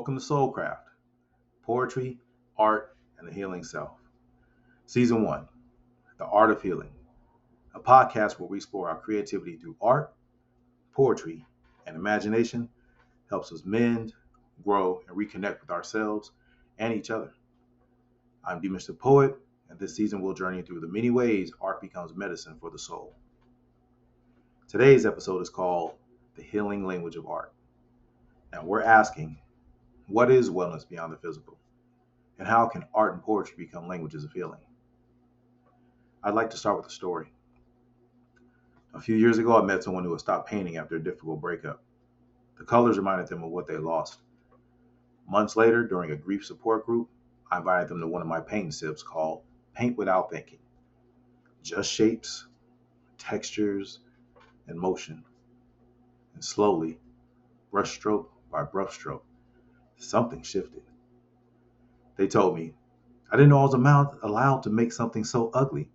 Welcome to Soulcraft, Poetry, Art, and the Healing Self. Season 1, The Art of Healing, a podcast where we explore how creativity through art, poetry, and imagination helps us mend, grow, and reconnect with ourselves and each other. I'm D-Mitch the Poet, and this season we'll journey through the many ways art becomes medicine for the soul. Today's episode is called The Healing Language of Art. Now we're asking, what is wellness beyond the physical? And how can art and poetry become languages of healing? I'd like to start with a story. A few years ago, I met someone who had stopped painting after a difficult breakup. The colors reminded them of what they lost. Months later, during a grief support group, I invited them to one of my painting sips called Paint Without Thinking. Just shapes, textures, and motion. And slowly, brushstroke by brushstroke, something shifted. They told me, I didn't know I was allowed to make something so ugly,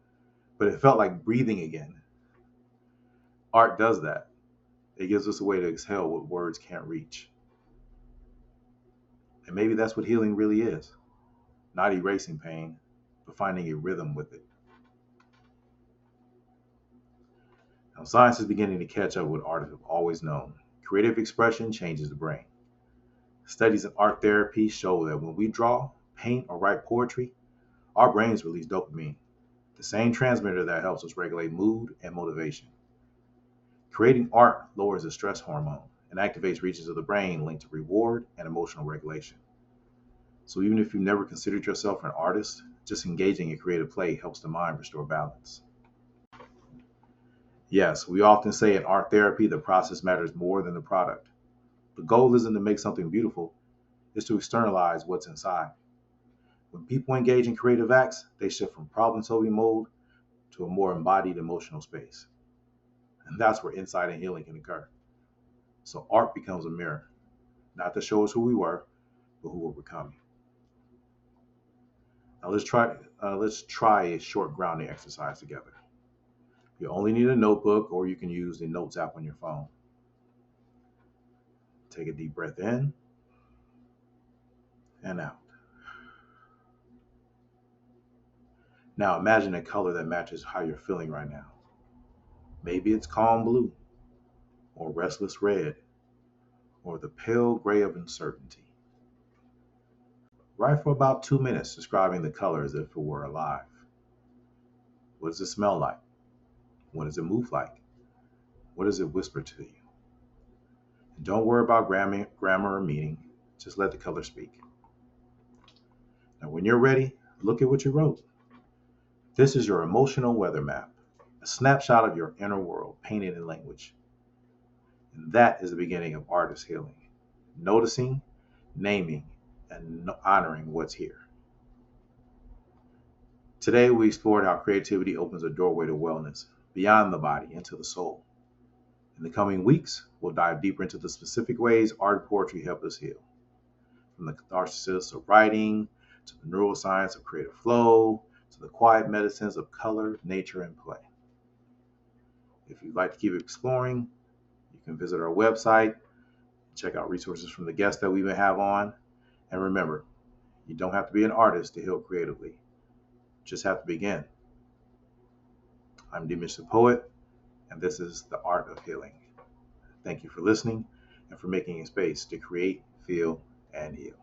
but it felt like breathing again. Art does that. It gives us a way to exhale what words can't reach. And maybe that's what healing really is. Not erasing pain, but finding a rhythm with it. Now, science is beginning to catch up with artists have always known. Creative expression changes the brain. Studies in art therapy show that when we draw, paint, or write poetry, our brains release dopamine, the same transmitter that helps us regulate mood and motivation. Creating art lowers the stress hormone and activates regions of the brain linked to reward and emotional regulation. So even if you've never considered yourself an artist, just engaging in creative play helps the mind restore balance. Yes, we often say in art therapy the process matters more than the product. The goal isn't to make something beautiful, it's to externalize what's inside. When people engage in creative acts, they shift from problem-solving mode to a more embodied emotional space. And that's where insight and healing can occur. So art becomes a mirror, not to show us who we were, but who we're becoming. Now let's try a short grounding exercise together. You only need a notebook, or you can use the Notes app on your phone. Take a deep breath in and out. Now imagine a color that matches how you're feeling right now. Maybe it's calm blue, or restless red, or the pale gray of uncertainty. Write for about 2 minutes describing the color as if it were alive. What does it smell like? What does it move like? What does it whisper to you? And don't worry about grammar or meaning. Just let the color speak. Now, when you're ready, look at what you wrote. This is your emotional weather map, a snapshot of your inner world painted in language. And that is the beginning of artist healing. Noticing, naming, and honoring what's here. Today, we explored how creativity opens a doorway to wellness, beyond the body, into the soul. In the coming weeks, we'll dive deeper into the specific ways art and poetry help us heal. From the catharsis of writing, to the neuroscience of creative flow, to the quiet medicines of color, nature, and play. If you'd like to keep exploring, you can visit our website, check out resources from the guests that we may have on. And remember, you don't have to be an artist to heal creatively. You just have to begin. I'm D-Mitch the Poet, and this is The Art of Healing. Thank you for listening and for making a space to create, feel, and heal.